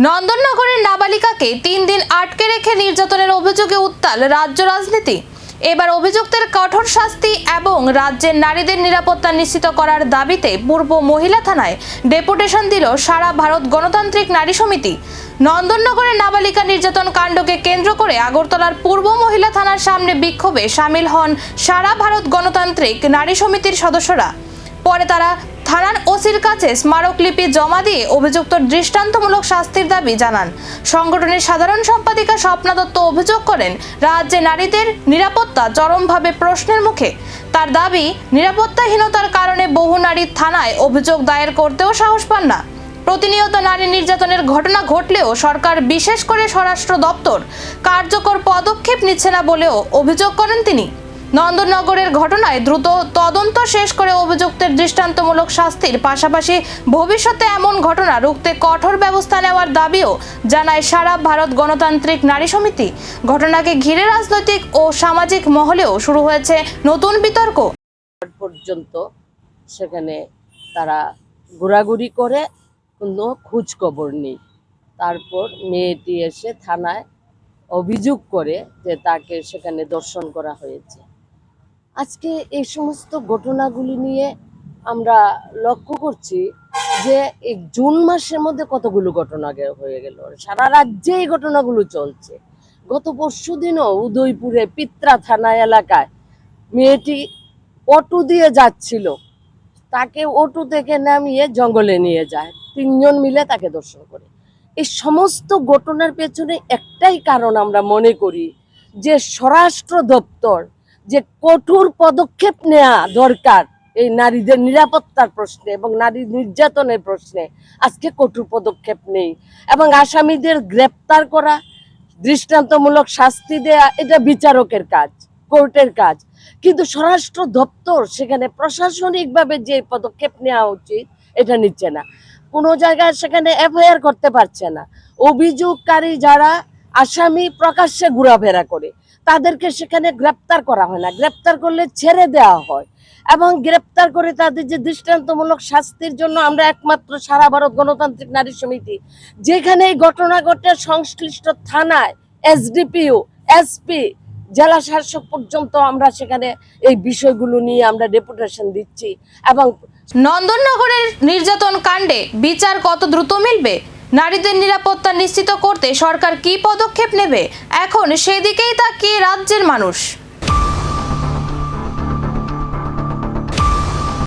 নন্দননগরের নাবালিকাকে ৩ দিন আটকে রেখে নির্যাতনের অভিযোগে উত্তাল রাজ্য রাজনীতি। এবার অভিযুক্তের কঠোর শাস্তি এবং রাজ্যের নারীদের নিরাপত্তা নিশ্চিত করার দাবিতে পূর্ব মহিলা থানায় ডেপুটেশন দিল সারা ভারত গণতান্ত্রিক নারী সমিতি। নন্দননগরের নাবালিকা নির্যাতন কাণ্ডকে কেন্দ্র করে আগরতলার পূর্ব মহিলা থানার সামনে বিক্ষোভে সামিল হন সারা ভারত গণতান্ত্রিক নারী সমিতির সদস্যরা। পরে তারা থানার ওসির কাছে স্মারকলিপি জমা দিয়ে অভিযুক্ত দৃষ্টান্তমূলক শাস্তির দাবি জানান। সংগঠনের সাধারণ সম্পাদিকা স্বপ্না দত্ত অভিযোগ করেন, রাজ্যে নারীদের নিরাপত্তা চরমভাবে প্রশ্নের মুখে। তার দাবি, নিরাপত্তাহীনতার কারণে বহু নারী থানায় অভিযোগ দায়ের করতেও সাহস পান না। প্রতিনিয়ত নারী নির্যাতনের ঘটনা ঘটলেও সরকার, বিশেষ করে স্বরাষ্ট্র দপ্তর, কার্যকর পদক্ষেপ নিচ্ছে না বলেও অভিযোগ করেন তিনি। নন্দননগরের ঘটনায় দ্রুত তদন্ত শেষ করে অভিযুক্তের দৃষ্টান্তমূলক শাস্তির পাশাপাশি ভবিষ্যতে এমন ঘটনা রুখতে কঠোর ব্যবস্থা নেওয়ার দাবিও জানায় সারা ভারত গণতান্ত্রিক নারী সমিতি। ঘটনাকে ঘিরে রাজনৈতিক ও সামাজিক মহলেও শুরু হয়েছে নতুন বিতর্ক। পর্যন্ত সেখানে তারা ঘোরাঘুরি করে, কোনো খোঁজ খবর নেই। তারপর মেয়েটি এসে থানায় অভিযোগ করে যে তাকে সেখানে ধর্ষণ করা হয়েছে। আজকে এই সমস্ত ঘটনাগুলি নিয়ে আমরা লক্ষ্য করছি যে এই জুন মাসের মধ্যে কতগুলো ঘটনা হয়ে গেল, সারা রাজ্যে এই ঘটনাগুলো চলছে। গত পরশুদিনও উদয়পুরে পিত্রা থানা এলাকায় মেয়েটি অটো দিয়ে যাচ্ছিল, তাকে অটো থেকে নামিয়ে জঙ্গলে নিয়ে যায়, 3 জন মিলে তাকে ধর্ষণ করে। এই সমস্ত ঘটনার পেছনে একটাই কারণ আমরা মনে করি যে স্বরাষ্ট্র দপ্তর যে কঠোর পদক্ষেপ নেওয়া দরকার এই নারীদের নিরাপত্তার প্রশ্নে এবং নারী নির্যাতনের প্রশ্নে, আজকে কঠোর পদক্ষেপ নেই। এবং আসামিদের গ্রেপ্তার করা, দৃষ্টান্তমূলক শাস্তি দেয়া, এটা বিচারকের কাজ, কোর্টের কাজ। কিন্তু স্বরাষ্ট্র দপ্তর সেখানে প্রশাসনিকভাবে যে পদক্ষেপ নেওয়া উচিত এটা নিচ্ছে না। কোনো জায়গায় সেখানে এফআইআর করতে পারছে না। অভিযোগকারী যারা আসামি প্রকাশ্যে ঘোরাফেরা করে, তাদেরকে সেখানে গ্রেপ্তার করা হয় না। গ্রেপ্তার করলে ছেড়ে দেওয়া হয় এবং গ্রেপ্তার করে তাদের যে দৃষ্টান্তমূলক শাস্তির জন্য আমরা একমাত্র সারা ভারত গণতান্ত্রিক নারী সমিতি, যেখানে এই ঘটনা ঘটে সংশ্লিষ্ট থানায় এসডিপিও, এসপি, জেলা শাসক পর্যন্ত আমরা সেখানে এই বিষয়গুলো নিয়ে আমরা ডেপুটেশন দিচ্ছি। এবং নন্দননগরের নির্যাতন কাণ্ডে বিচার কত দ্রুত মিলবে, নারীদের নিরাপত্তা নিশ্চিত করতে সরকার কি পদক্ষেপ নেবে, এখন সেদিকেই তাকিয়ে রাজ্যের মানুষ।